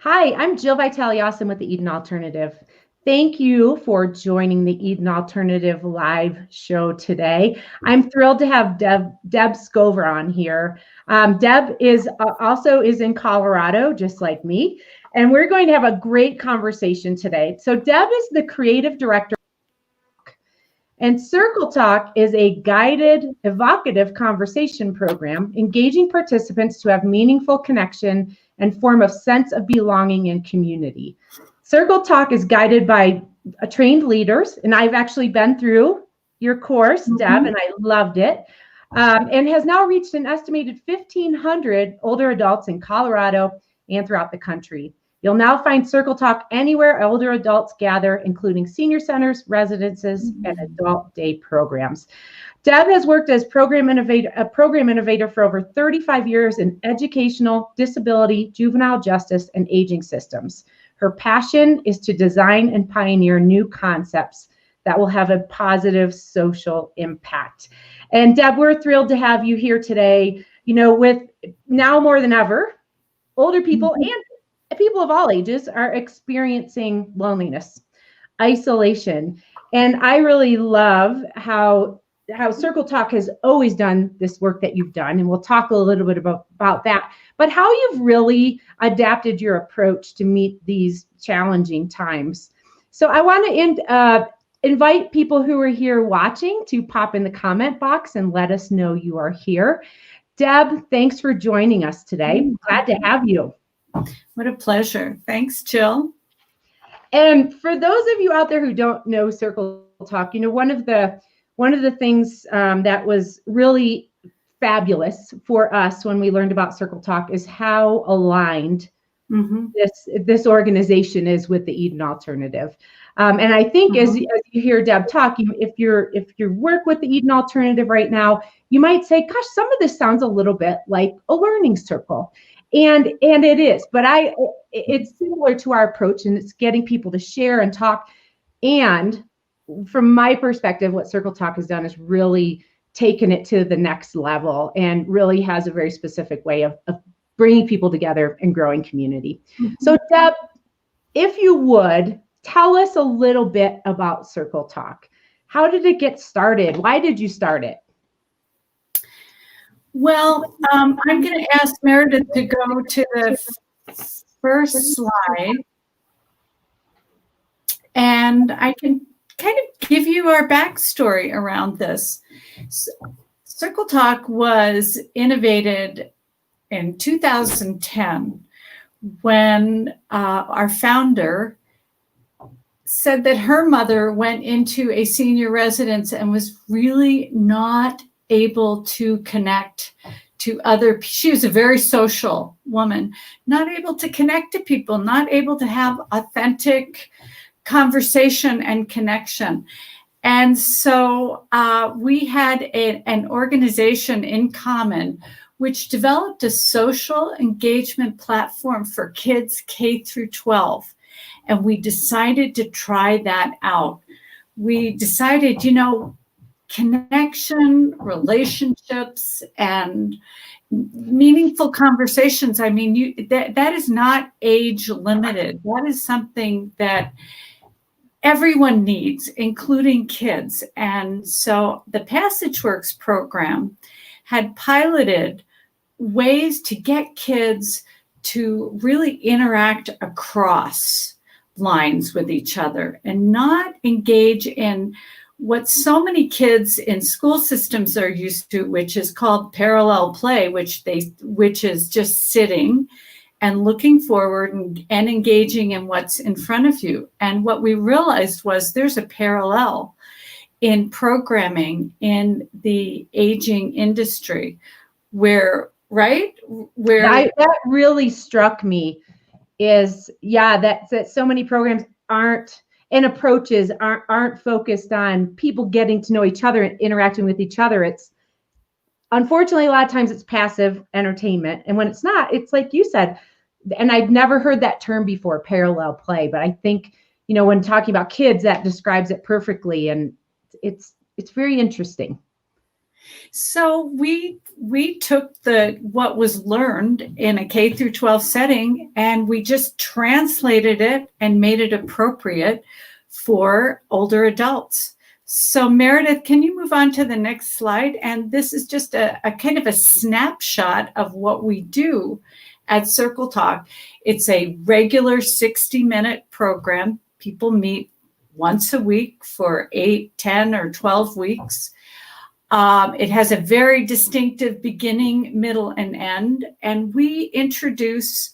Hi, I'm Jill Vitale-Austin with the Eden Alternative. Thank you for joining the Eden Alternative live show today. I'm thrilled to have Deb Skovron here. Deb is also in Colorado, just like me, and we're going to have a great conversation today. So Deb is the creative director, and CircleTalk is a guided, evocative conversation program engaging participants to have meaningful connection and form a sense of belonging and community. CircleTalk is guided by trained leaders, and I've actually been through your course, Deb, and I loved it, and has now reached an estimated 1,500 older adults in Colorado and throughout the country. You'll now find CircleTalk anywhere older adults gather, including senior centers, residences, and adult day programs. Deb has worked as a program innovator for over 35 years in educational, disability, juvenile justice, and aging systems. Her passion is to design and pioneer new concepts that will have a positive social impact. And Deb, we're thrilled to have you here today. You know, with now more than ever, older people and people of all ages are experiencing loneliness, isolation. And I really love how CircleTalk has always done this work that you've done. And we'll talk a little bit about that, but how you've really adapted your approach to meet these challenging times. So I want to invite people who are here watching to pop in the comment box and let us know you are here. Deb, thanks for joining us today. Glad to have you. What a pleasure. Thanks, Jill. And for those of you out there who don't know CircleTalk, you know, one of the things that was really fabulous for us when we learned about CircleTalk is how aligned this organization is with the Eden Alternative. And I think as you hear Deb talk, if you work with the Eden Alternative right now, you might say, gosh, some of this sounds a little bit like a learning circle. And it is, but it's similar to our approach, and it's getting people to share and talk. And from my perspective, what CircleTalk has done is really taken it to the next level and really has a very specific way of bringing people together and growing community. So Deb, if you would, tell us a little bit about CircleTalk. How did it get started? Why did you start it? Well, I'm going to ask Meredith to go to the first slide, and I can kind of give you our backstory around this. CircleTalk was innovated in 2010 when our founder said that her mother went into a senior residence and was really not able to connect to she was a very social woman, not able to connect to people, not able to have authentic conversation and connection. And so we had an organization in common which developed a social engagement platform for kids K through 12. And we decided to try that out. We decided, you know, connection, relationships, and meaningful conversations. I mean, that is not age limited. That is something that everyone needs, including kids. And so the PassageWorks program had piloted ways to get kids to really interact across lines with each other and not engage in what so many kids in school systems are used to, which is called parallel play, which is just sitting and looking forward and engaging in what's in front of you. And what we realized was there's a parallel in programming in the aging industry where that really struck me is, that so many programs aren't and approaches aren't focused on people getting to know each other and interacting with each other. It's unfortunately a lot of times it's passive entertainment. And when it's not, it's like you said, and I've never heard that term before, parallel play, but I think, you know, when talking about kids, that describes it perfectly. And it's very interesting. So we took what was learned in a K through 12 setting, and we just translated it and made it appropriate for older adults. So Meredith, can you move on to the next slide? And this is just a kind of a snapshot of what we do at CircleTalk. It's a regular 60-minute program. People meet once a week for 8, 10, or 12 weeks. It has a very distinctive beginning, middle, and end. And we introduce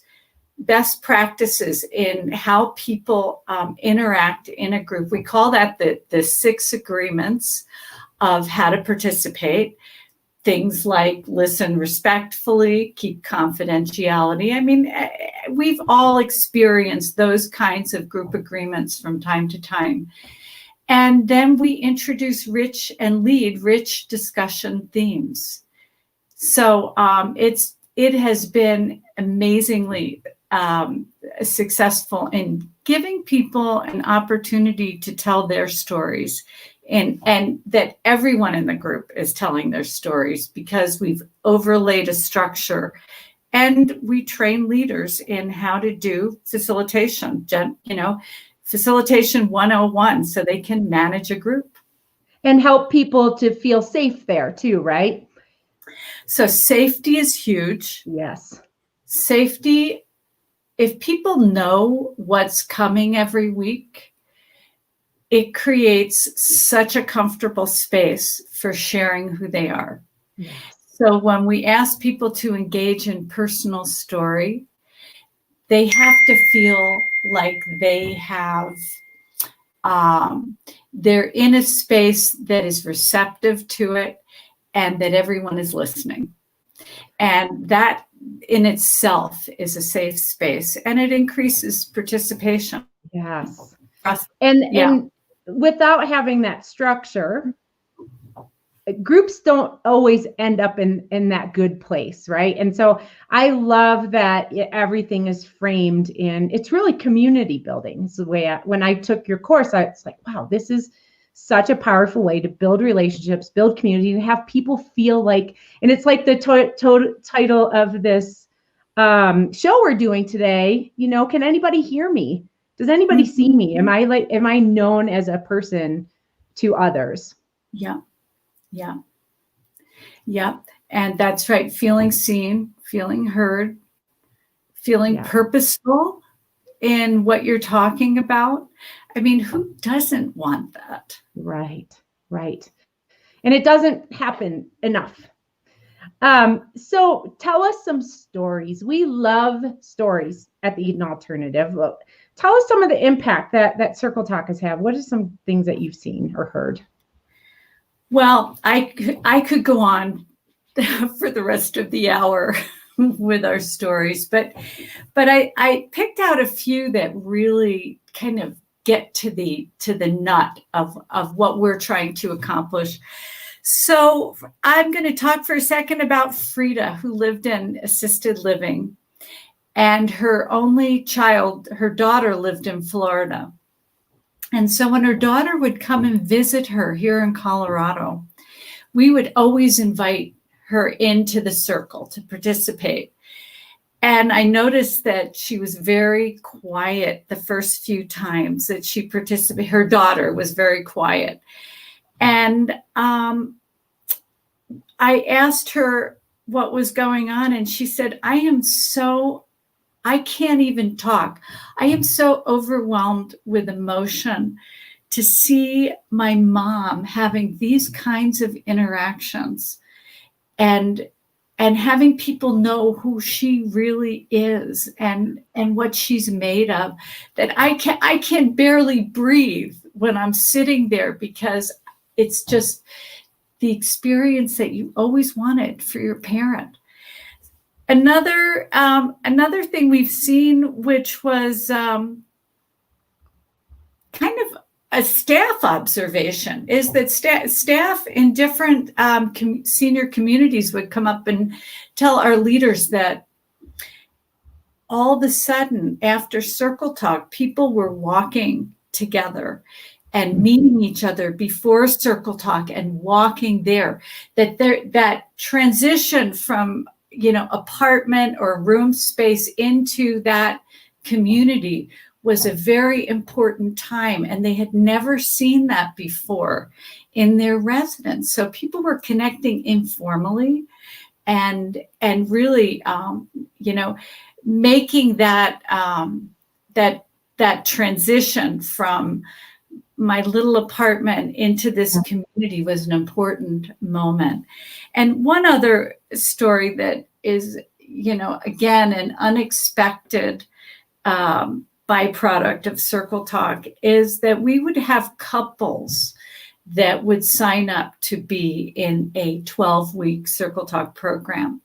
best practices in how people interact in a group. We call that the 6 agreements of how to participate. Things like listen respectfully, keep confidentiality. I mean, we've all experienced those kinds of group agreements from time to time. And then we introduce rich discussion themes. So it has been amazingly successful in giving people an opportunity to tell their stories, and that everyone in the group is telling their stories, because we've overlaid a structure, and we train leaders in how to do facilitation, Facilitation 101, so they can manage a group. And help people to feel safe there too, right? So safety is huge. Yes. Safety, if people know what's coming every week, it creates such a comfortable space for sharing who they are. Yes. So when we ask people to engage in personal story, they have to feel like they have, they're in a space that is receptive to it and that everyone is listening. And that in itself is a safe space, and it increases participation. Yes. And without having that structure, groups don't always end up in that good place, right? And so I love that everything is framed in, it's really community building. It's the way when I took your course, it's like, wow, this is such a powerful way to build relationships, build community, and have people feel like, and it's like the title of this show we're doing today, can anybody hear me? Does anybody see me? Am I known as a person to others? Yeah. And that's right. Feeling seen, feeling heard, feeling purposeful in what you're talking about. I mean, who doesn't want that? Right. And it doesn't happen enough. So tell us some stories. We love stories at the Eden Alternative. Tell us some of the impact that CircleTalk has had. What are some things that you've seen or heard? Well, I could go on for the rest of the hour with our stories, but I picked out a few that really kind of get to the nut of what we're trying to accomplish. So I'm going to talk for a second about Frida, who lived in assisted living, and her only child, her daughter, lived in Florida. And so when her daughter would come and visit her here in Colorado, we would always invite her into the circle to participate. And I noticed that she was very quiet the first few times that she participated. Her daughter was very quiet. And I asked her what was going on, and she said, I can't even talk. I am so overwhelmed with emotion to see my mom having these kinds of interactions and having people know who she really is and what she's made of, that I can barely breathe when I'm sitting there, because it's just the experience that you always wanted for your parent. Another thing we've seen, which was kind of a staff observation, is that staff in different senior communities would come up and tell our leaders that all of a sudden after CircleTalk, people were walking together and meeting each other before CircleTalk and walking there, that transition from, apartment or room space into that community was a very important time. And they had never seen that before in their residence. So people were connecting informally and really, making that transition from my little apartment into this community was an important moment. And one other story that is, again, an unexpected byproduct of CircleTalk is that we would have couples that would sign up to be in a 12-week CircleTalk program.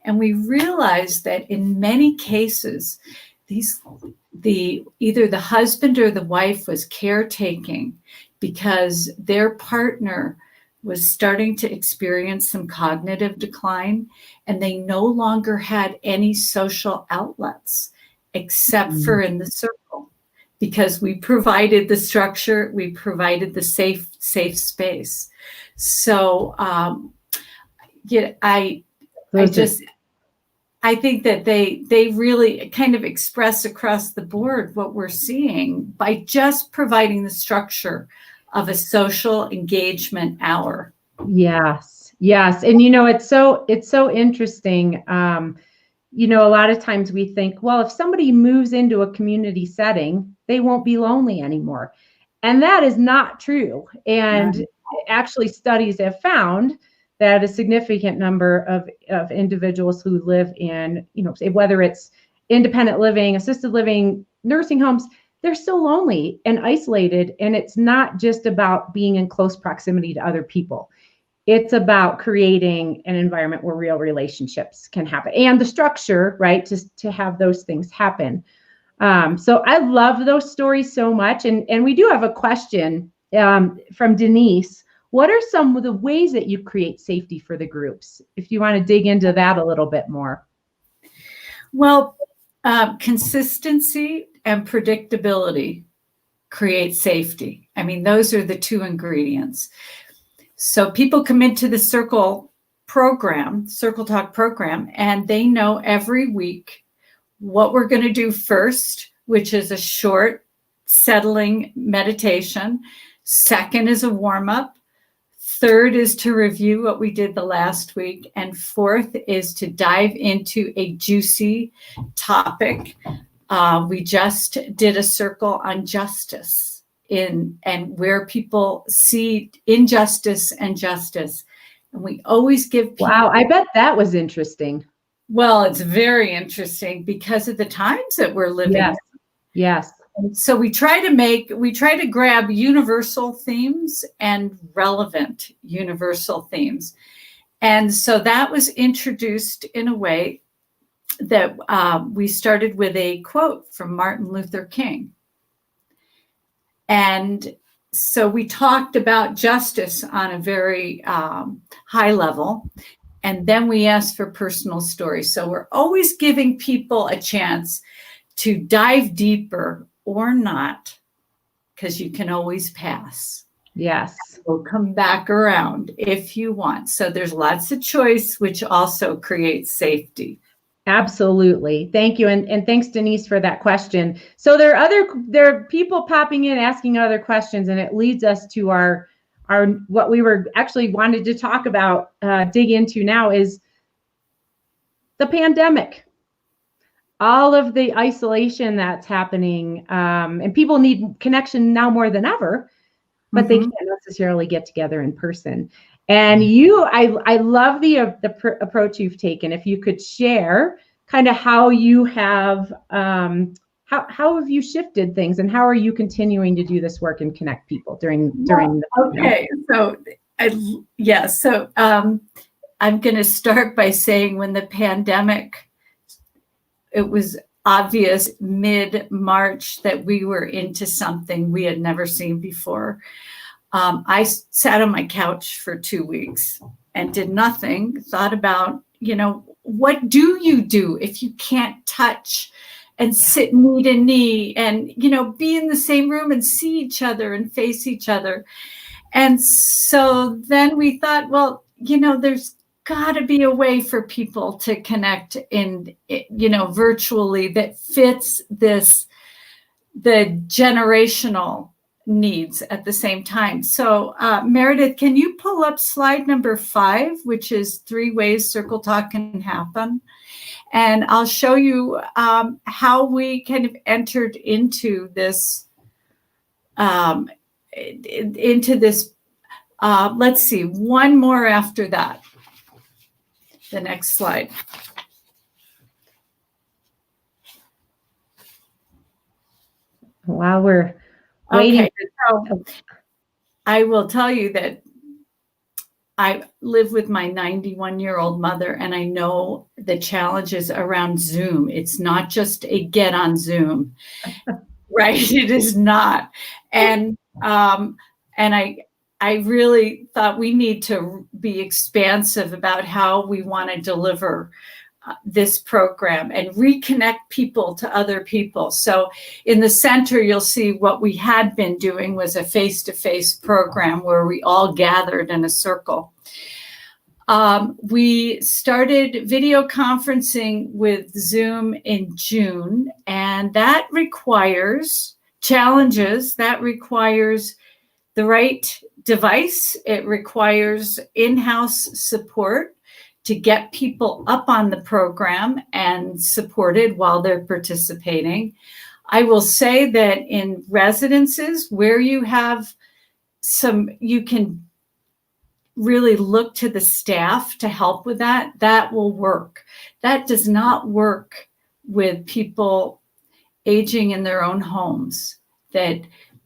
And we realized that in many cases, either the husband or the wife was caretaking because their partner was starting to experience some cognitive decline, and they no longer had any social outlets except for in the circle, because we provided the structure, we provided the safe space. So I think that they really kind of express across the board what we're seeing by just providing the structure of a social engagement hour. Yes. And, it's so interesting. A lot of times we think, well, if somebody moves into a community setting, they won't be lonely anymore. And that is not true. And actually studies have found that a significant number of individuals who live in, say whether it's independent living, assisted living, nursing homes, they're so lonely and isolated. And it's not just about being in close proximity to other people. It's about creating an environment where real relationships can happen and the structure, right, to have those things happen. So I love those stories so much. And we do have a question from Denise. What are some of the ways that you create safety for the groups? If you want to dig into that a little bit more. Well, consistency and predictability create safety. I mean, those are the two ingredients. So people come into the CircleTalk program, and they know every week what we're going to do first, which is a short settling meditation. Second is a warm-up. Third is to review what we did the last week. And fourth is to dive into a juicy topic. We just did a circle on justice and where people see injustice and justice. And we always give people... Wow, I bet that was interesting. Well, it's very interesting because of the times that we're living in. Yes. So we try to grab universal themes and relevant universal themes. And so that was introduced in a way that we started with a quote from Martin Luther King. And so we talked about justice on a very high level. And then we asked for personal stories. So we're always giving people a chance to dive deeper or not, because you can always pass. Yes. We'll come back around if you want. So there's lots of choice, which also creates safety. Absolutely. Thank you. And thanks, Denise, for that question. So there are people popping in, asking other questions, and it leads us to our what we were actually wanted to talk about, dig into now, is the pandemic. All of the isolation that's happening, and people need connection now more than ever, but they can't necessarily get together in person. And I love the approach you've taken. If you could share kind of how you have, how have you shifted things, and how are you continuing to do this work and connect people during the okay, so I'm going to start by saying when the pandemic, it was obvious mid-March that we were into something we had never seen before. I sat on my couch for 2 weeks and did nothing, thought about, what do you do if you can't touch and sit knee to knee and, be in the same room and see each other and face each other. And so then we thought, well, there's got to be a way for people to connect in, virtually that fits the generational needs at the same time. So Meredith, can you pull up slide number 5, which is 3 ways CircleTalk can happen? And I'll show you how we kind of entered into this, let's see, one more after that. The next slide. While we're waiting. Okay, so I will tell you that I live with my 91-year-old mother, and I know the challenges around Zoom. It's not just a get on Zoom, right? It is not. And I really thought we need to be expansive about how we want to deliver this program and reconnect people to other people. So in the center, you'll see what we had been doing was a face-to-face program where we all gathered in a circle. We started video conferencing with Zoom in June, and that requires challenges. That requires the right device. It requires in-house support to get people up on the program and supported while they're participating. I will say that in residences where you have you can really look to the staff to help with that. That will work. That does not work with people aging in their own homes that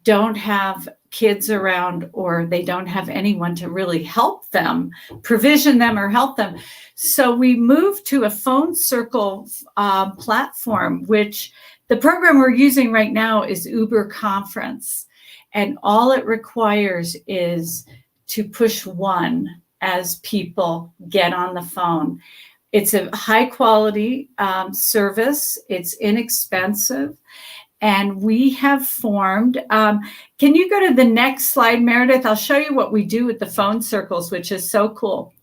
don't have kids around, or they don't have anyone to really help them, provision them or help them. So we moved to a phone circle platform, which the program we're using right now is Uber Conference. And all it requires is to push 1 as people get on the phone. It's a high quality service. It's inexpensive. And we have formed, can you go to the next slide, Meredith? I'll show you what we do with the phone circles, which is so cool.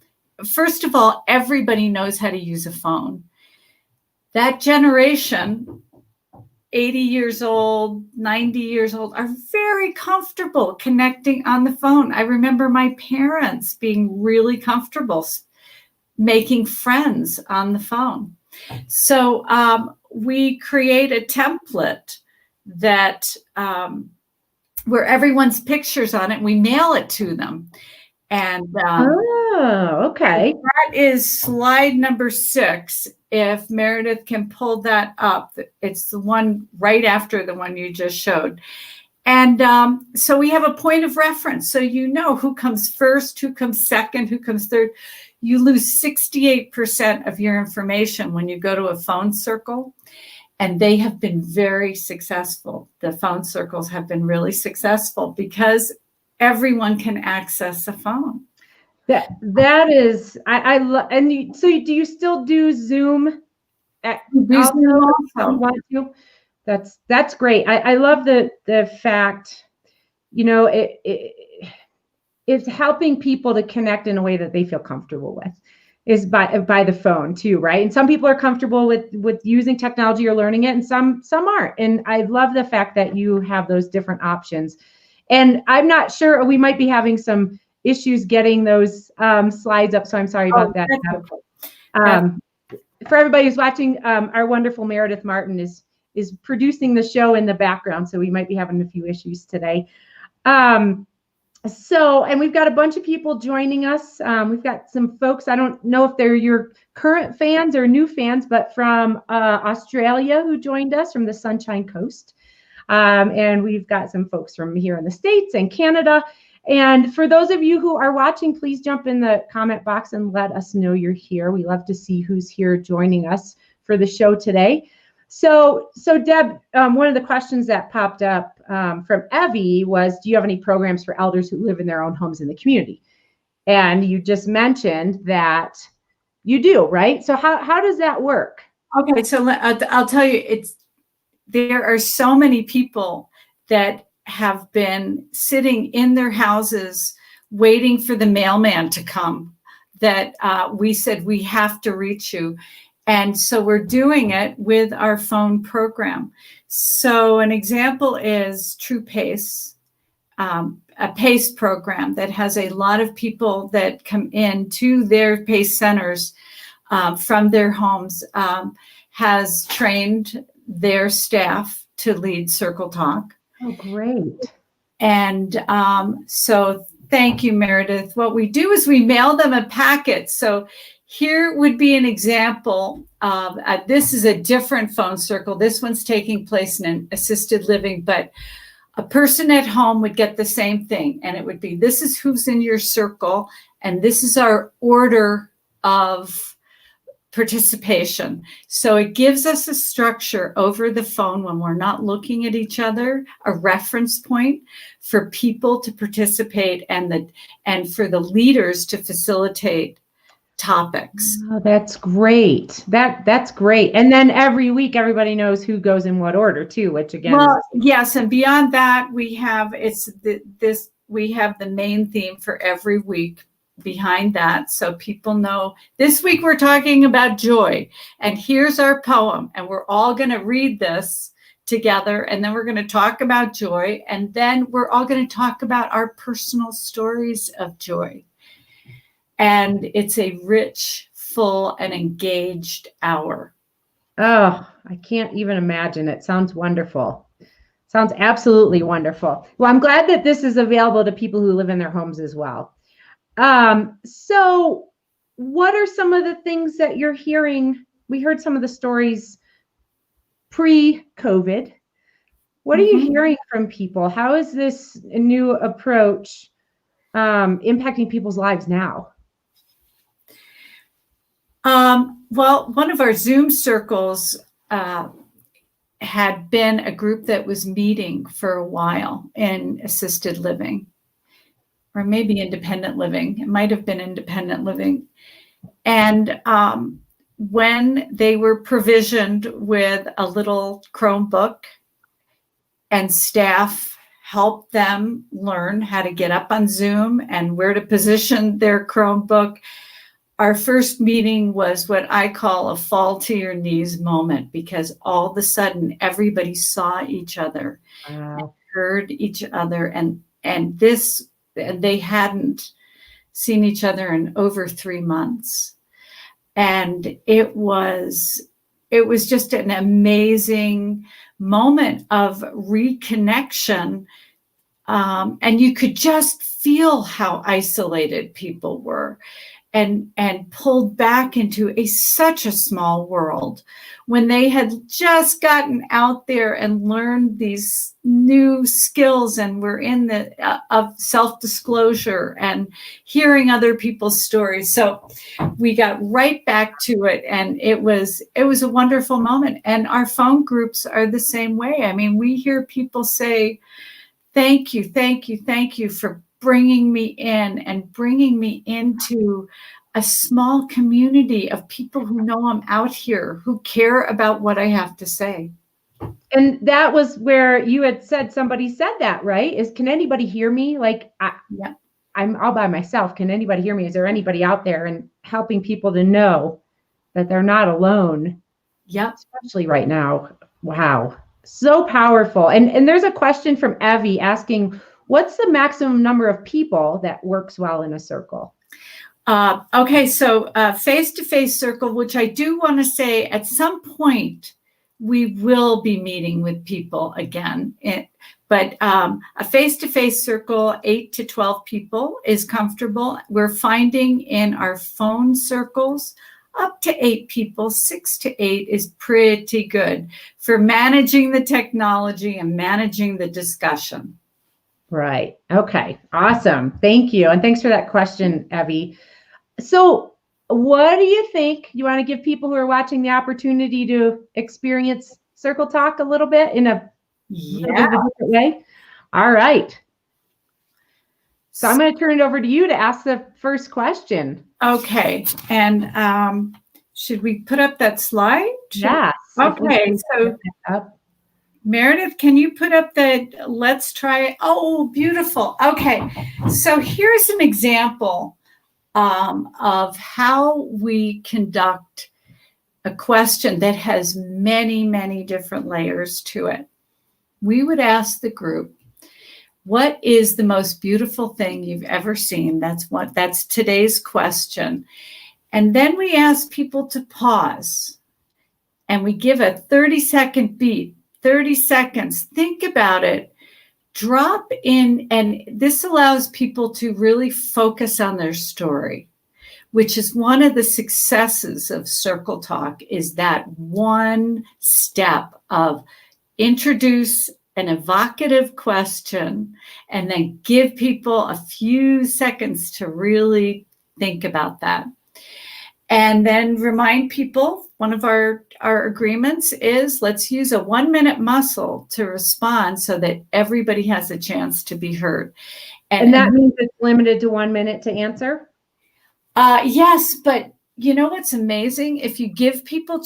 First of all, everybody knows how to use a phone. That generation, 80 years old, 90 years old, are very comfortable connecting on the phone. I remember my parents being really comfortable making friends on the phone. So we create a template that where everyone's pictures on it, we mail it to them. And okay. That is slide number 6. If Meredith can pull that up, it's the one right after the one you just showed. And so we have a point of reference. So you know who comes first, who comes second, who comes third. You lose 68% of your information when you go to a phone circle. And they have been very successful. The phone circles have been really successful because everyone can access a phone. That is, I love. And so do you still do Zoom? Want to? That's great. I love the fact, it's helping people to connect in a way that they feel comfortable with, is by the phone too, right? And some people are comfortable with using technology or learning it, and some aren't. And I love the fact that you have those different options. And I'm not sure, we might be having some issues getting those slides up, so I'm sorry about that. For everybody who's watching, our wonderful Meredith Martin is producing the show in the background, so we might be having a few issues today. And we've got a bunch of people joining us. We've got some folks, I don't know if they're your current fans or new fans, but from Australia who joined us from the Sunshine Coast. And we've got some folks from here in the States and Canada. And for those of you who are watching, please jump in the comment box and let us know you're here. We love to see who's here joining us for the show today. So Deb, one of the questions that popped up from Evie was, do you have any programs for elders who live in their own homes in the community? And you just mentioned that you do, right? So how does that work? Okay, so I'll tell you, there are so many people that have been sitting in their houses waiting for the mailman to come, that we said, we have to reach you. And so we're doing it with our phone program. So an example is True Pace, a PACE program that has a lot of people that come in to their PACE centers from their homes, has trained their staff to lead CircleTalk. Oh, great. And so thank you, Meredith. What we do is we mail them a packet. So here would be an example of, this is a different phone circle. This one's taking place in an assisted living, but a person at home would get the same thing. And it would be, this is who's in your circle, and this is our order of participation. So it gives us a structure over the phone when we're not looking at each other, a reference point for people to participate and for the leaders to facilitate topics. Oh, that's great. That's great. And then every week, everybody knows who goes in what order too, which again, well, yes. And beyond that, we have, we have the main theme for every week behind that. So people know this week we're talking about joy, and here's our poem, and we're all going to read this together. And then we're going to talk about joy. And then we're all going to talk about our personal stories of joy. And it's a rich, full, and engaged hour. Oh, I can't even imagine. It sounds wonderful. Sounds absolutely wonderful. Well, I'm glad that this is available to people who live in their homes as well. So what are some of the things that you're hearing? We heard some of the stories pre-COVID. What are you hearing from people? How is this new approach impacting people's lives now? Well, one of our Zoom circles had been a group that was meeting for a while in assisted living, or maybe independent living. It might have been independent living. And when they were provisioned with a little Chromebook, and staff helped them learn how to get up on Zoom and where to position their Chromebook, our first meeting was what I call a fall to your knees moment, because all of a sudden everybody saw each other, and heard each other, and they hadn't seen each other in over 3 months. And it was just an amazing moment of reconnection. And you could just feel how isolated people were, and pulled back into such a small world when they had just gotten out there and learned these new skills and were in the of self-disclosure and hearing other people's stories. So we got right back to it, and it was a wonderful moment. And our phone groups are the same way. I mean, we hear people say, thank you for bringing me in and bringing me into a small community of people who know I'm out here, who care about what I have to say. And that was where you had said, somebody said that, right? Can anybody hear me? Like, I'm all by myself. Can anybody hear me? Is there anybody out there? And helping people to know that they're not alone. Yeah. Especially right now. Wow. So powerful. And there's a question from Evie asking, what's the maximum number of people that works well in a circle? Okay, so face-to-face circle, which I do want to say at some point we will be meeting with people again. But a face-to-face circle, 8 to 12 people is comfortable. We're finding in our phone circles, up to 8 people, 6 to 8 is pretty good for managing the technology and managing the discussion. Right. Okay. Awesome. Thank you. And thanks for that question, Evie. So what do you think? You want to give people who are watching the opportunity to experience CircleTalk a little bit in a little bit of a different way? All right. So I'm going to turn it over to you to ask the first question. Okay. And should we put up that slide? Yes. Okay. So Meredith, can you put up the let's try it? Oh, beautiful. Okay. So here's an example of how we conduct a question that has many, many different layers to it. We would ask the group, what is the most beautiful thing you've ever seen? That's today's question. And then we ask people to pause and we give a 30-second beat, 30 seconds. Think about it. Drop in, and this allows people to really focus on their story, which is one of the successes of CircleTalk, is that one step of introduce an evocative question and then give people a few seconds to really think about that. And then remind people, one of our agreements is let's use a 1-minute muscle to respond so that everybody has a chance to be heard. And that means it's limited to 1 minute to answer? Yes, but you know what's amazing? If you give people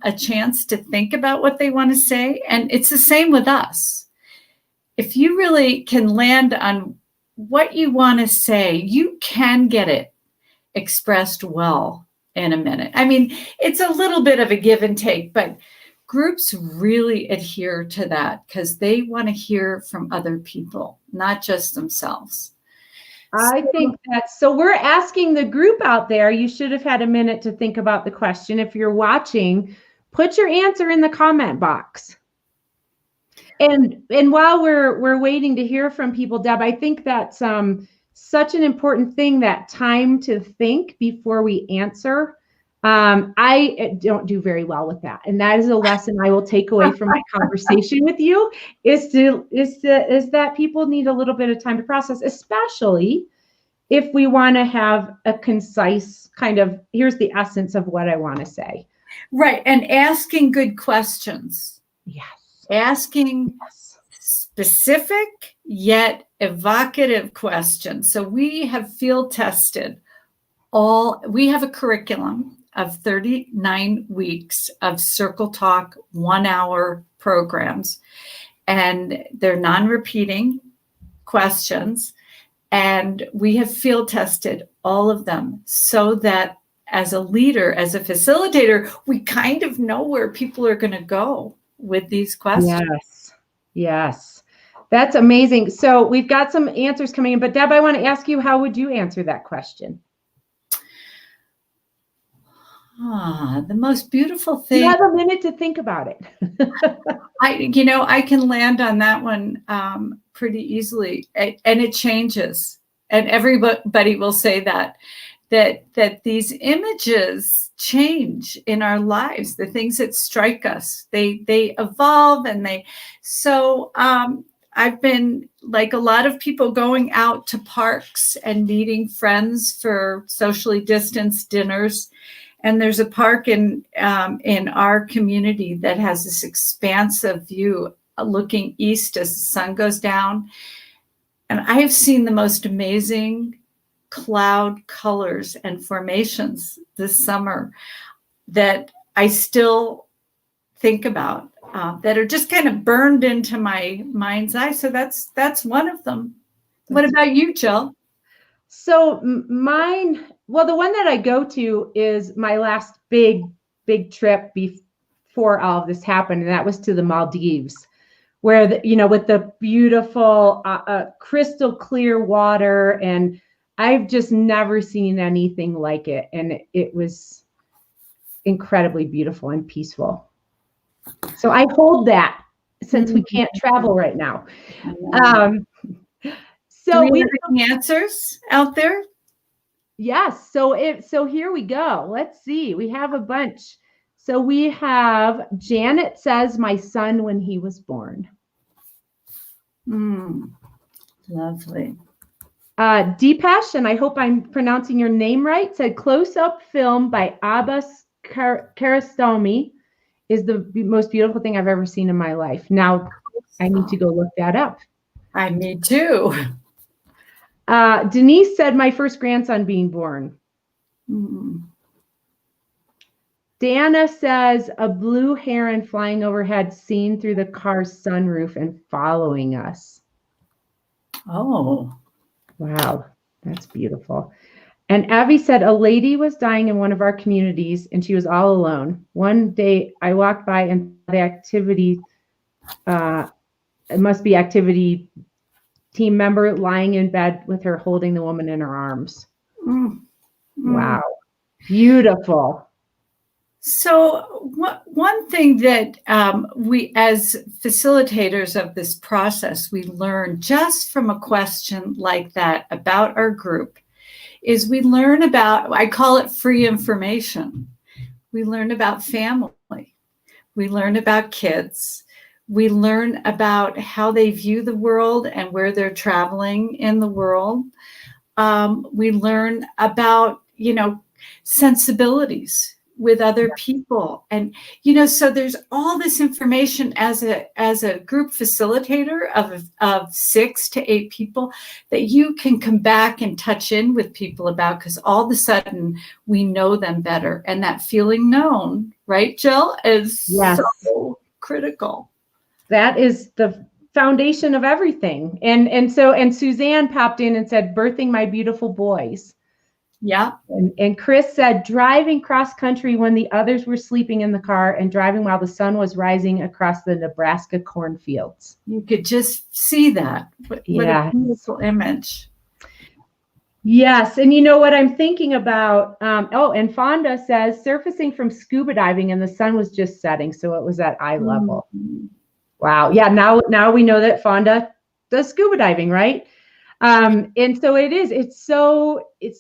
a chance to think about what they want to say, and it's the same with us. If you really can land on what you want to say, you can get it expressed well in a minute. I mean, it's a little bit of a give and take, but groups really adhere to that because they want to hear from other people, not just themselves. I think that's, so we're asking the group out there, you should have had a minute to think about the question. If you're watching, put your answer in the comment box. And while we're waiting to hear from people, Deb, I think that's such an important thing, that time to think before we answer. I don't do very well with that. And that is a lesson I will take away from my conversation with you, is that people need a little bit of time to process, especially if we want to have a concise kind of, here's the essence of what I want to say. Right. And asking good questions. Yes. Asking specific yet evocative questions. So we have field tested we have a curriculum of 39 weeks of CircleTalk 1-hour programs, and they're non-repeating questions. And we have field tested all of them so that as a leader, as a facilitator, we kind of know where people are going to go with these questions. Yes. That's amazing. So we've got some answers coming in, but Deb, I want to ask you, how would you answer that question? The most beautiful thing. You have a minute to think about it. I can land on that one pretty easily, and it changes. And everybody will say that these images change in our lives. The things that strike us, they evolve, and I've been, like a lot of people, going out to parks and meeting friends for socially distanced dinners. And there's a park in our community that has this expansive view looking east as the sun goes down. And I have seen the most amazing cloud colors and formations this summer that I still think about, that are just kind of burned into my mind's eye. So that's one of them. What about you, Jill? So mine, well, the one that I go to is my last big trip before all of this happened, and that was to the Maldives, where with the beautiful crystal clear water, and I've just never seen anything like it, and it was incredibly beautiful and peaceful. So I hold that, since we can't travel right now. So we have any answers out there? Yes. So here we go. Let's see. We have a bunch. So we have Janet says, my son when he was born. Lovely. Deepesh, and I hope I'm pronouncing your name right, said close-up film by Abbas Kiarostami is the most beautiful thing I've ever seen in my life. Now I need to go look that up. I need to. Denise said, my first grandson being born. Dana says a blue heron flying overhead seen through the car's sunroof and following us. Oh. Wow, that's beautiful. And Abby said a lady was dying in one of our communities and she was all alone. One day I walked by and the activity, it must be activity team member lying in bed with her holding the woman in her arms. Wow, beautiful. So one thing that we, as facilitators of this process, we learn just from a question like that about our group is we learn about, I call it free information. We learn about family. We learn about kids. We learn about how they view the world and where they're traveling in the world. We learn about, sensibilities with other people. And, so there's all this information as a group facilitator of 6 to 8 people that you can come back and touch in with people about, because all of a sudden we know them better. And that feeling known, right, Jill, is so critical. That is the foundation of everything. And Suzanne popped in and said, birthing my beautiful boys. Yeah. And Chris said, driving cross country when the others were sleeping in the car and driving while the sun was rising across the Nebraska cornfields. You could just see that. What a beautiful image. Yes. And you know what I'm thinking about? And Fonda says surfacing from scuba diving and the sun was just setting. So it was at eye level. Wow. Yeah. Now we know that Fonda does scuba diving, right? And so it's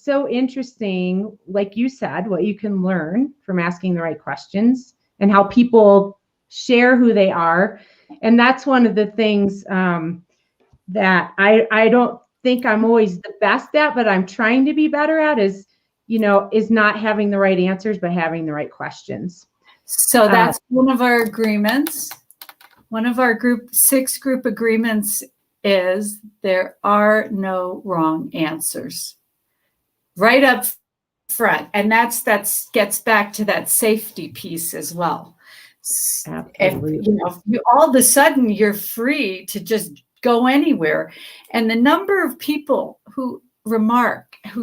so interesting, like you said, what you can learn from asking the right questions and how people share who they are. And that's one of the things that I don't think I'm always the best at, but I'm trying to be better at is not having the right answers, but having the right questions. So that's one of our agreements. One of our 6 group agreements is there are no wrong answers right up front. And that gets back to that safety piece as well. Absolutely. And, all of a sudden you're free to just go anywhere. And the number of people who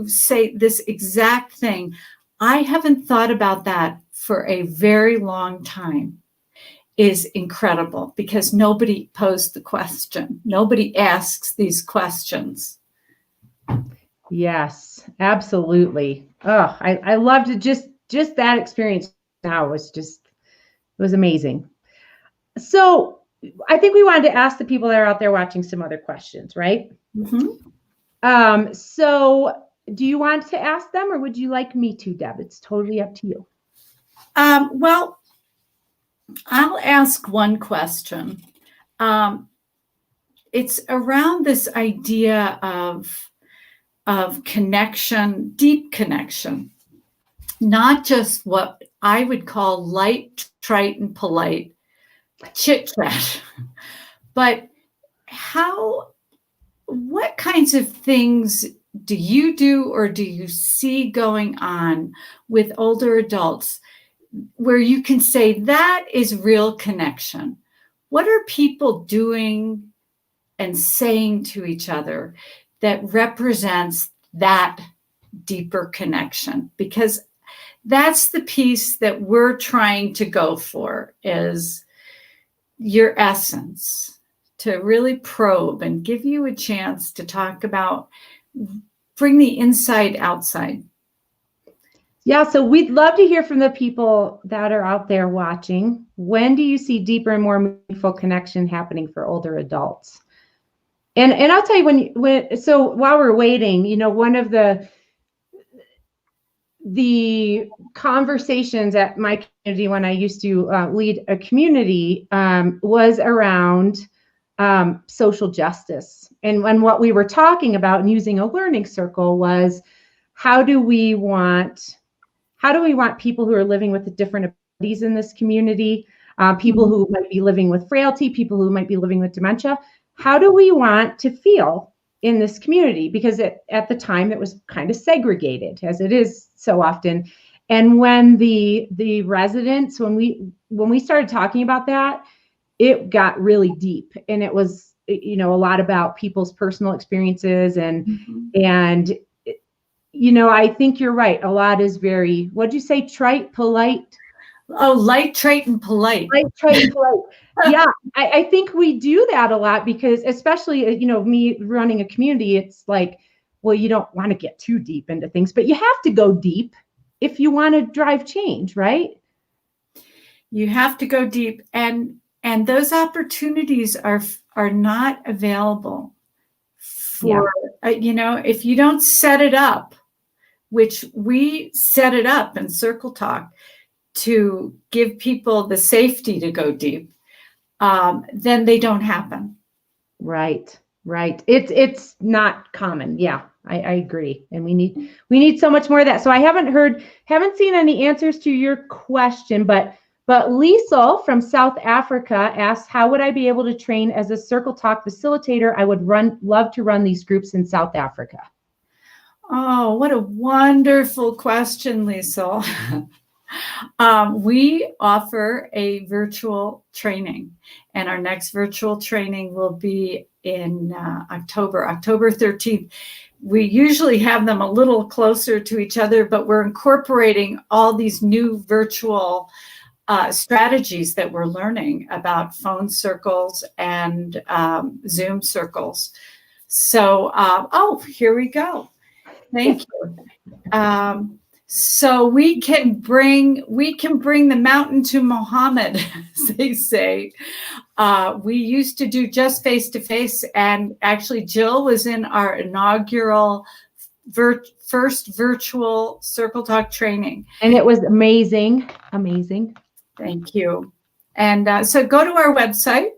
say this exact thing, I haven't thought about that for a very long time, is incredible, because nobody posed the question. Nobody asks these questions. Yes, absolutely. Oh, I loved it. Just that experience now was amazing. So I think we wanted to ask the people that are out there watching some other questions, right? Mm-hmm. So do you want to ask them, or would you like me to, Deb? It's totally up to you. Well, I'll ask one question. It's around this idea of connection, deep connection, not just what I would call light, trite, and polite chit chat, but what kinds of things do you do or do you see going on with older adults where you can say that is real connection? What are people doing and saying to each other that represents that deeper connection? Because that's the piece that we're trying to go for, is your essence, to really probe and give you a chance to talk about, bring the inside outside. Yeah, so we'd love to hear from the people that are out there watching. When do you see deeper and more meaningful connection happening for older adults? And I'll tell you so while we're waiting, one of the conversations at my community when I used to lead a community was around social justice. And when what we were talking about and using a learning circle was, how do we want people who are living with different abilities in this community, people who might be living with frailty, people who might be living with dementia, how do we want to feel in this community? Because at the time it was kind of segregated, as it is so often. And when the residents, when we started talking about that, it got really deep, and it was, a lot about people's personal experiences and I think you're right. A lot is very, what'd you say? Trite, polite? Oh, light, trite, and polite. Light, trite, and polite. Yeah, I think we do that a lot because, especially, me running a community, it's like, well, you don't want to get too deep into things, but you have to go deep if you want to drive change, right? You have to go deep, and those opportunities are not available for, if you don't set it up, which we set it up in CircleTalk to give people the safety to go deep, then they don't happen. Right. It's not common. Yeah, I agree. And we need so much more of that. So I haven't seen any answers to your question, but Liesel from South Africa asks, how would I be able to train as a CircleTalk facilitator? I would love to run these groups in South Africa. Oh, what a wonderful question, Liesel. We offer a virtual training, and our next virtual training will be in October 13th. We usually have them a little closer to each other, but we're incorporating all these new virtual strategies that we're learning about phone circles and Zoom circles. So, here we go. Thank you. So we can bring the mountain to Muhammad, as they say. We used to do just face-to-face, and actually Jill was in our inaugural first virtual CircleTalk training. And it was amazing. Amazing. Thank you. And so go to our website.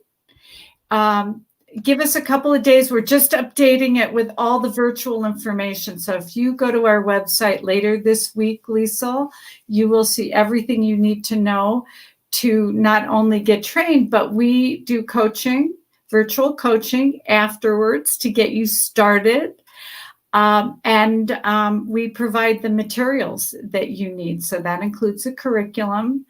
Give us a couple of days. We're just updating it with all the virtual information. So if you go to our website later this week, Liesel, you will see everything you need to know to not only get trained, but we do coaching, virtual coaching afterwards to get you started. And we provide the materials that you need. So that includes a curriculum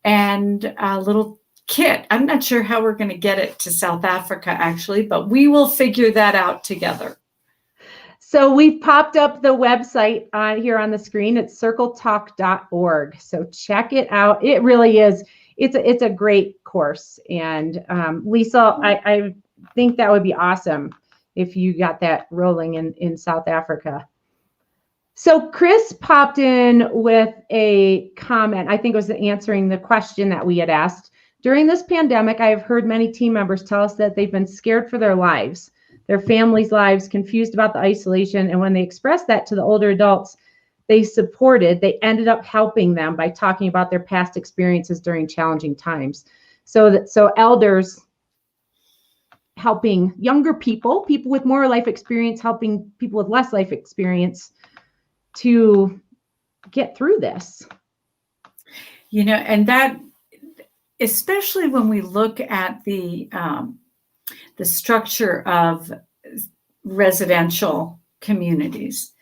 and a little kit. I'm not sure how we're going to get it to South Africa, actually, but we will figure that out together. So we've popped up the website here on the screen. It's circletalk.org. So check it out. It really is. It's a great course. And Liesel, I think that would be awesome if you got that rolling in South Africa. So Chris popped in with a comment. I think it was answering the question that we had asked. During this pandemic, I have heard many team members tell us that they've been scared for their lives, their families' lives, confused about the isolation. And when they expressed that to the older adults they ended up helping them by talking about their past experiences during challenging times. So elders helping younger people with more life experience, helping people with less life experience to get through this. And that, especially when we look at the structure of residential communities,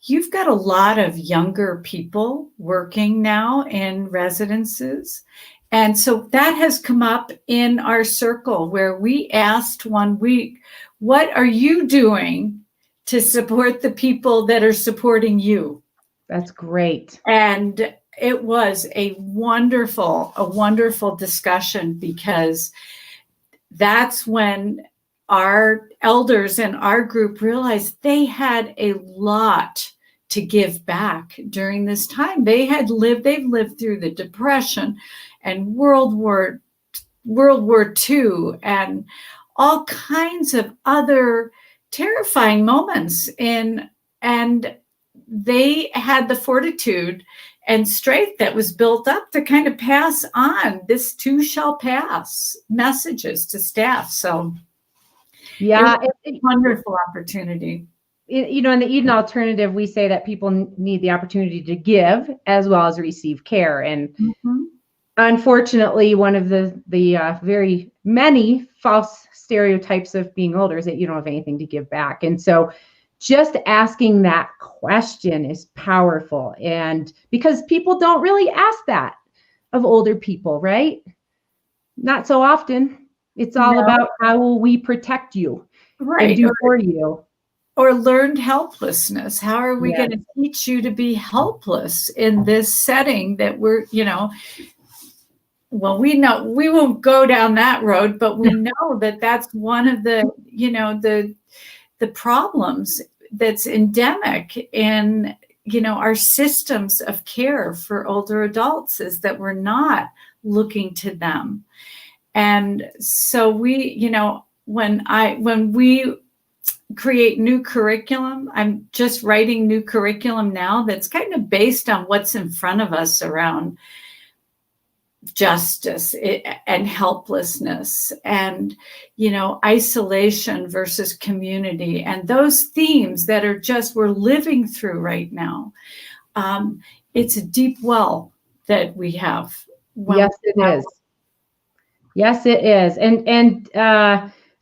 you've got a lot of younger people working now in residences. And so that has come up in our circle where we asked one week, what are you doing to support the people that are supporting you? That's great. And it was a wonderful discussion, because that's when our elders in our group realized they had a lot to give back during this time. They've lived through the Depression and World War II and all kinds of other terrifying moments, and they had the fortitude and strength that was built up to kind of pass on this too shall pass messages to staff. So yeah, it's a wonderful opportunity. In the Eden Alternative, we say that people need the opportunity to give as well as receive care. And unfortunately, one of the very many false stereotypes of being older is that you don't have anything to give back. And so just asking that question is powerful. And because people don't really ask that of older people, right? Not so often. It's all about how will we protect you and do for you. Or learned helplessness. How are we going to teach you to be helpless in this setting that we're, well, we know we won't go down that road, but we know that that's one of the, the problems that's endemic in, our systems of care for older adults, is that we're not looking to them. And so we, when we create new curriculum, I'm just writing new curriculum now that's kind of based on what's in front of us around justice and helplessness and, isolation versus community, and those themes that are just we're living through right now. It's a deep well that we have. Yes, it is. Yes, it is. And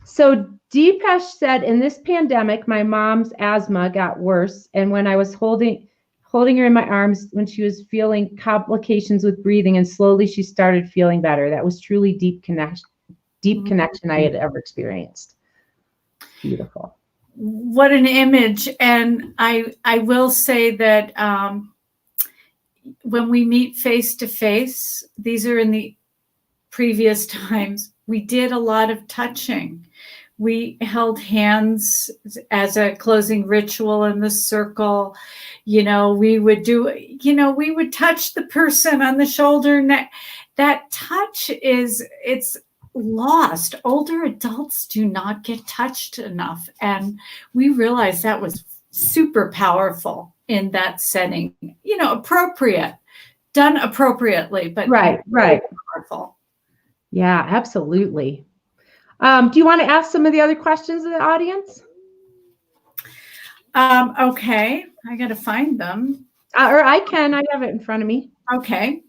so Deepesh said, in this pandemic, my mom's asthma got worse. And when I was holding her in my arms, when she was feeling complications with breathing, and slowly she started feeling better. That was truly deep connection I had ever experienced. Beautiful. What an image. And I will say that when we meet face to face, these are in the previous times, we did a lot of touching. We held hands as a closing ritual in the circle. We would we would touch the person on the shoulder. That touch it's lost. Older adults do not get touched enough. And we realized that was super powerful in that setting, appropriate, done appropriately, but right. Powerful. Yeah, absolutely. Do you want to ask some of the other questions of the audience? Okay, I got to find them. Or I can. I have it in front of me. Okay.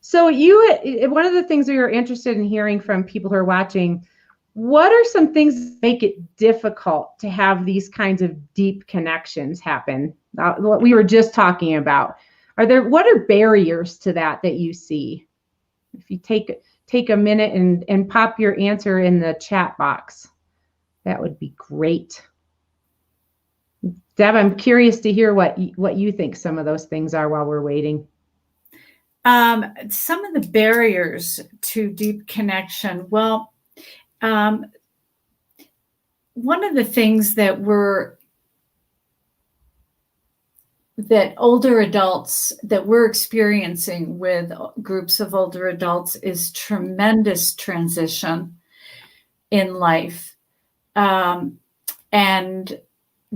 So one of the things that you're interested in hearing from people who are watching, what are some things that make it difficult to have these kinds of deep connections happen? What we were just talking about. What are barriers to that you see? If you take a minute and pop your answer in the chat box, that would be great. Deb, I'm curious to hear what you think some of those things are while we're waiting. Some of the barriers to deep connection. Well, one of the things that older adults that we're experiencing with groups of older adults is tremendous transition in life, and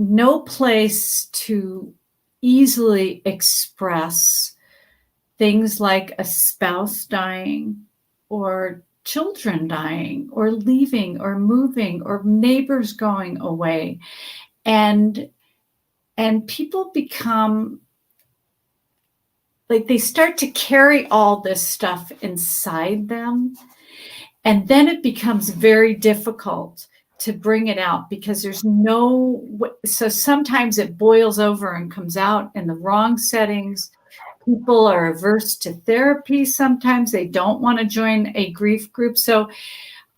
no place to easily express things like a spouse dying or children dying or leaving or moving or neighbors going away. And people become like they start to carry all this stuff inside them. And then it becomes very difficult to bring it out because so sometimes it boils over and comes out in the wrong settings. People are averse to therapy. Sometimes they don't want to join a grief group. So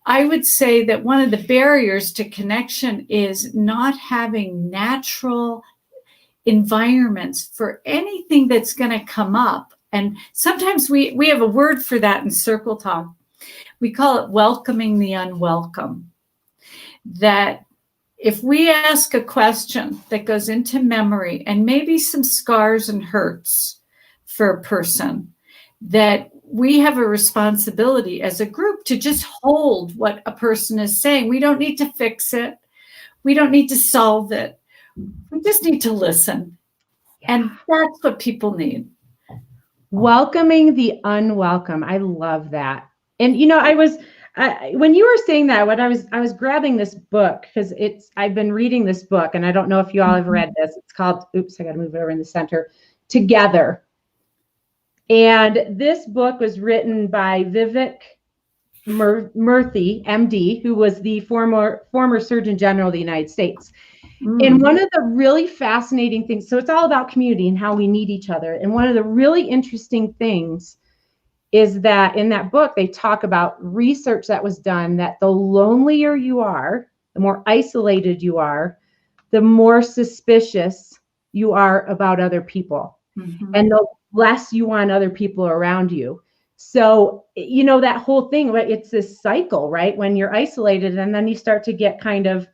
I would say that one of the barriers to connection is not having natural environments for anything that's going to come up. And sometimes we have a word for that in CircleTalk. We call it welcoming the unwelcome. That if we ask a question that goes into memory and maybe some scars and hurts for a person, that we have a responsibility as a group to just hold what a person is saying. We don't need to fix it. We don't need to solve it. We just need to listen. And that's what people need. Welcoming the unwelcome. I love that. And, when you were saying that, I was grabbing this book because I've been reading this book, and I don't know if you all have read this. It's called, I got to move it over in the center, Together. And this book was written by Vivek Murthy, MD, who was the former Surgeon General of the United States. And one of the really fascinating things, so it's all about community and how we need each other. And one of the really interesting things is that in that book, they talk about research that was done that the lonelier you are, the more isolated you are, the more suspicious you are about other people. And the less you want other people around you. So, you know, that whole thing, right? It's this cycle, right? When you're isolated and then you start to get kind of,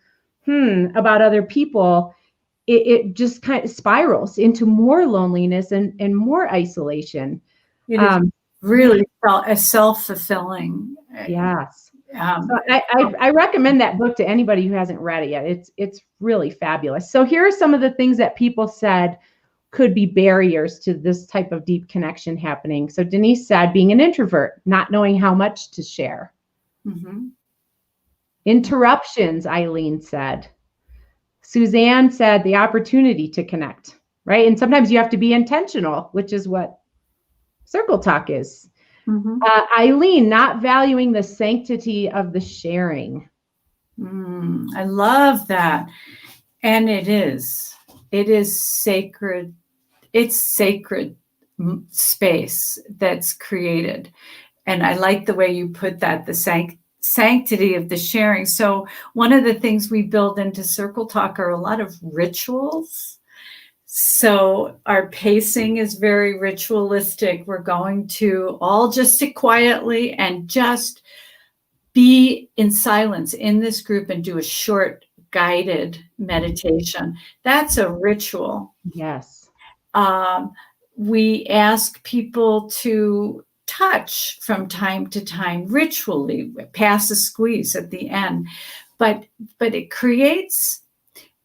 about other people, it just kind of spirals into more loneliness and more isolation. It is really self-fulfilling. Yes. So I recommend that book to anybody who hasn't read it yet. It's really fabulous. So here are some of the things that people said could be barriers to this type of deep connection happening. So Denise said, being an introvert, not knowing how much to share. Interruptions, Eileen said. Suzanne said the opportunity to connect, right? And sometimes you have to be intentional, which is what CircleTalk is. Eileen, not valuing the sanctity of the sharing. I love that. And it is sacred. It's sacred space that's created. And I like the way you put that, the sanctity of the sharing. So one of the things we build into CircleTalk are a lot of rituals. So our pacing is very ritualistic. We're going to all just sit quietly and just be in silence in this group and do a short guided meditation. That's a ritual. Yes. We ask people to touch from time to time ritually, pass a squeeze at the end. But it creates,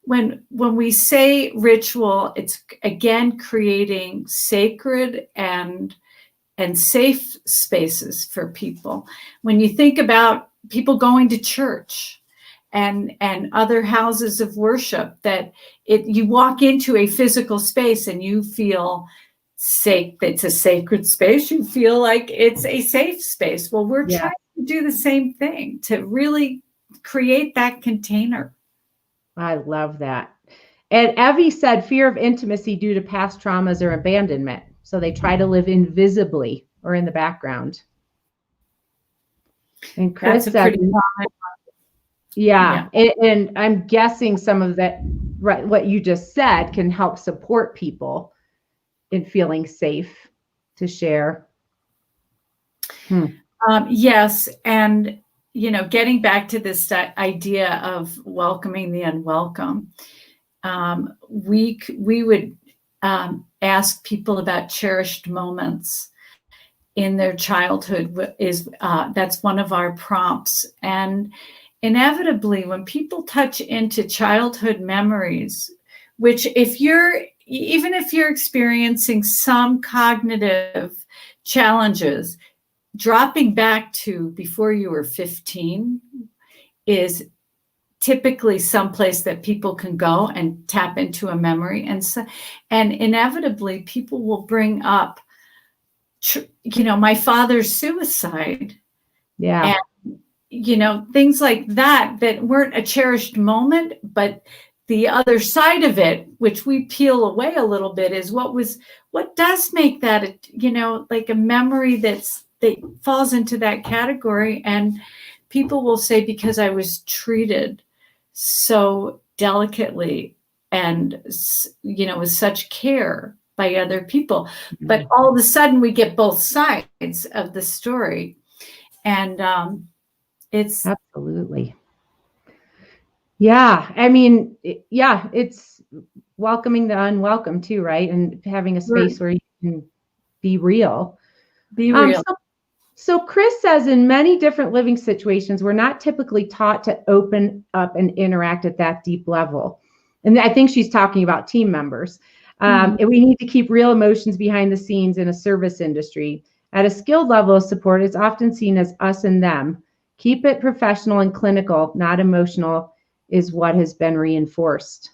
when we say ritual, it's again creating sacred and safe spaces for people. When you think about people going to church and other houses of worship, that you walk into a physical space and you feel safe. It's a sacred space. You feel like it's a safe space. Well, we're trying to do the same thing to really create that container. I love that. And Evie said fear of intimacy due to past traumas or abandonment. So they try to live invisibly or in the background. And Chris said, yeah. And I'm guessing some of that, right, what you just said, can help support people in feeling safe to share. Yes. And, you know, getting back to this idea of welcoming the unwelcome, we would ask people about cherished moments in their childhood. That's one of our prompts. And inevitably, when people touch into childhood memories, which even if you're experiencing some cognitive challenges, dropping back to before you were 15 is typically someplace that people can go and tap into a memory. And inevitably, people will bring up, you know, my father's suicide. Yeah. And, you know, things like that weren't a cherished moment, but the other side of it, which we peel away a little bit, is what does make that, you know, like a memory that falls into that category. And people will say, because I was treated so delicately and, you know, with such care by other people. But all of a sudden we get both sides of the story. And it's absolutely. Yeah. I mean, it's welcoming the unwelcome too, right? And having a space where you can be real. So Chris says, in many different living situations, we're not typically taught to open up and interact at that deep level. And I think she's talking about team members. And we need to keep real emotions behind the scenes in a service industry. At a skilled level of support, it's often seen as us and them. Keep it professional and clinical, not emotional, is what has been reinforced.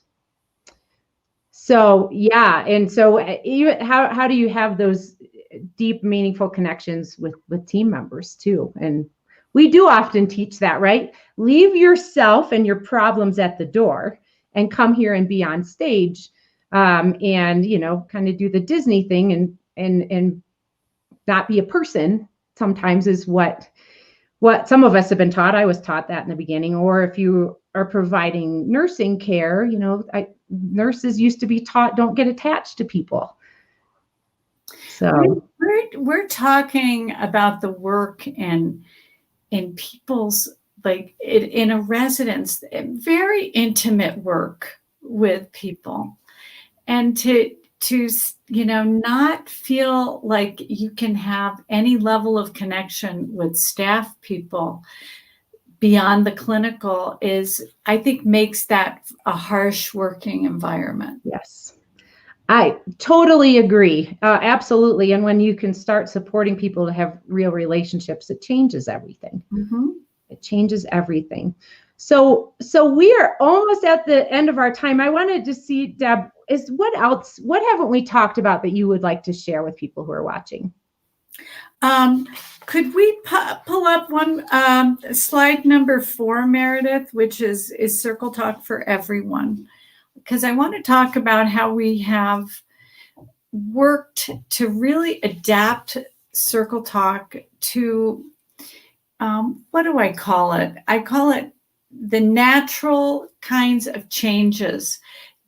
So, yeah. And so how do you have those deep, meaningful connections with team members too? And we do often teach that, right? Leave yourself and your problems at the door and come here and be on stage, and, you know, kind of do the Disney thing and not be a person sometimes is what some of us have been taught. I was taught that in the beginning. Or if you are providing nursing care, you know, nurses used to be taught, don't get attached to people. So we're talking about the work in people's, like, in a residence, very intimate work with people, and to you know, not feel like you can have any level of connection with staff people beyond the clinical is, I think, makes that a harsh working environment. Yes, I totally agree. Absolutely. And when you can start supporting people to have real relationships, it changes everything. Mm-hmm. It changes everything. So we are almost at the end of our time. I wanted to see, Deb, what haven't we talked about that you would like to share with people who are watching? Could we pull up one slide number 4, Meredith, which is CircleTalk for everyone? Because I want to talk about how we have worked to really adapt CircleTalk to, what do I call it? I call it the natural kinds of changes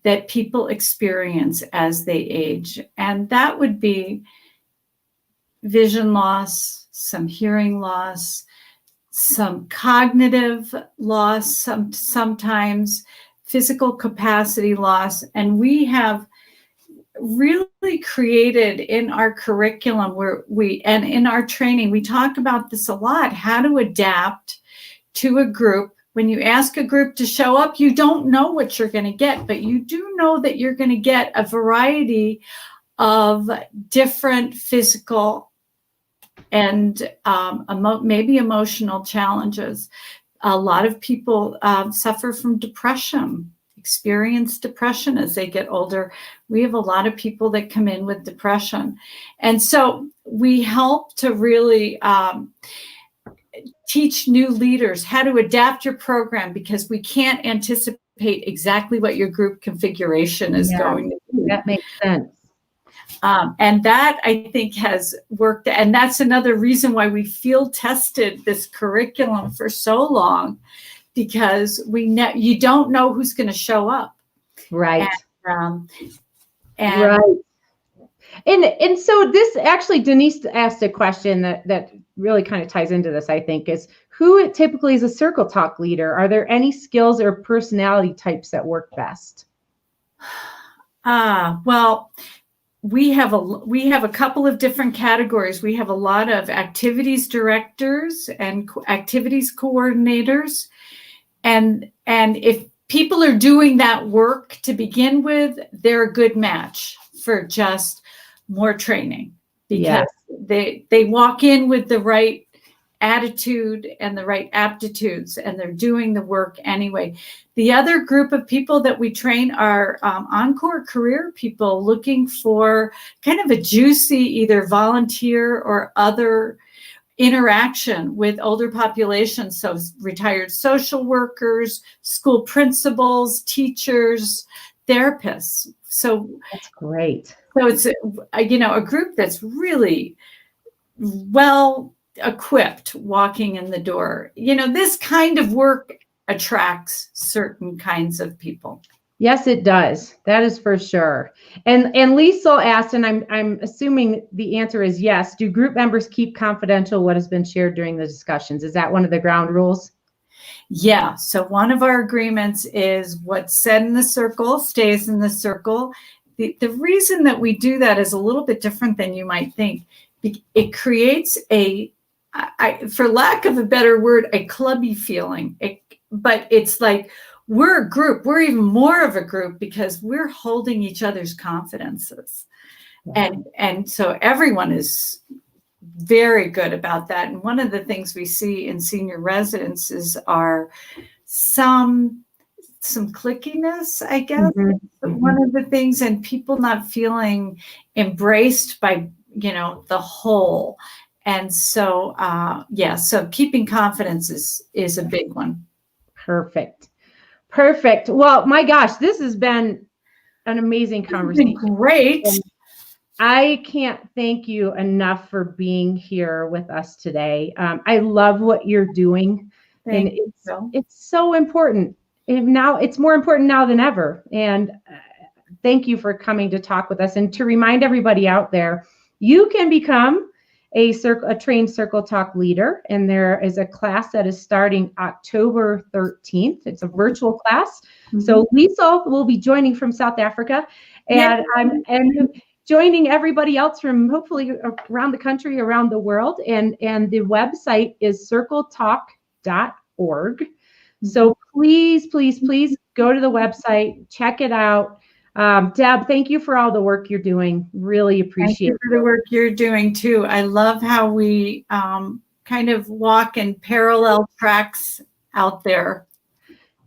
that people experience as they age. And that would be vision loss, some hearing loss, some cognitive loss, sometimes physical capacity loss. And we have really created in our curriculum and in our training, we talk about this a lot, how to adapt to a group. When you ask a group to show up, you don't know what you're going to get, but you do know that you're going to get a variety of different physical and maybe emotional challenges. A lot of people suffer from depression, experience depression as they get older. We have a lot of people that come in with depression. And so we help to really teach new leaders how to adapt your program, because we can't anticipate exactly what your group configuration is going to be. That makes sense. And that, I think, has worked. And that's another reason why we field tested this curriculum for so long, because you don't know who's going to show up. Right. And right. And so this actually, Denise asked a question that really kind of ties into this, I think, is who typically is a CircleTalk leader? Are there any skills or personality types that work best? Well, we have a couple of different categories. We have a lot of activities directors and activities coordinators. And if people are doing that work to begin with, they're a good match for just more training, because they walk in with the right attitude and the right aptitudes, and they're doing the work anyway. The other group of people that we train are encore career people looking for kind of a juicy either volunteer or other interaction with older populations. So retired social workers, school principals, teachers, therapists. So that's great. So it's a group that's really well equipped walking in the door. This kind of work attracts certain kinds of people. Yes, it does. That is for sure. And Liesl asked, and I'm assuming the answer is yes, do group members keep confidential what has been shared during the discussions? Is that one of the ground rules? Yeah. So one of our agreements is what's said in the circle stays in the circle. The reason that we do that is a little bit different than you might think. It creates for lack of a better word, a clubby feeling. But it's like, we're a group. We're even more of a group because we're holding each other's confidences. Yeah. And so everyone is very good about that. And one of the things we see in senior residences are some clickiness, I guess. Mm-hmm. One of the things, and people not feeling embraced by, the whole. And so, so keeping confidence is a big one. Perfect. Perfect. Well, my gosh, this has been an amazing conversation. It's been great. And I can't thank you enough for being here with us today. I love what you're doing. Thank And you. it's so important. And now it's more important now than ever. And thank you for coming to talk with us. And to remind everybody out there, you can become a trained CircleTalk leader. And there is a class that is starting October 13th. It's a virtual class. Mm-hmm. So Lisa will be joining from South Africa. And I'm joining everybody else from hopefully around the country, around the world. And the website is circletalk.org. So please, please, please go to the website, check it out. Deb, thank you for all the work you're doing. Really appreciate it. Thank you for the work you're doing too. I love how we kind of walk in parallel tracks out there.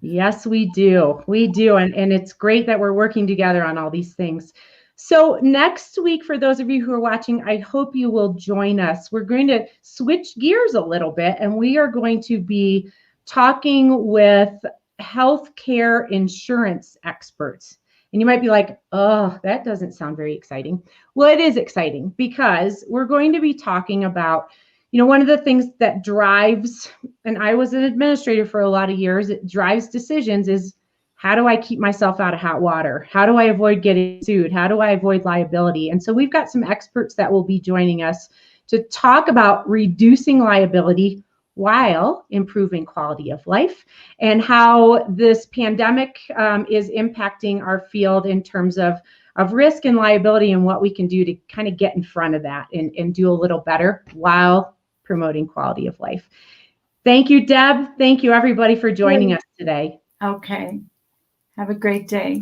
Yes, we do. We do. And it's great that we're working together on all these things. So next week, for those of you who are watching, I hope you will join us. We're going to switch gears a little bit, and we are going to be talking with healthcare insurance experts. And you might be like, oh, that doesn't sound very exciting. Well, it is exciting because we're going to be talking about, one of the things that drives, and I was an administrator for a lot of years, it drives decisions is, how do I keep myself out of hot water? How do I avoid getting sued? How do I avoid liability? And so we've got some experts that will be joining us to talk about reducing liability while improving quality of life, and how this pandemic is impacting our field in terms of risk and liability, and what we can do to kind of get in front of that and do a little better while promoting quality of life. Thank you, Deb. Thank you, everybody, for joining us today. Okay. Have a great day.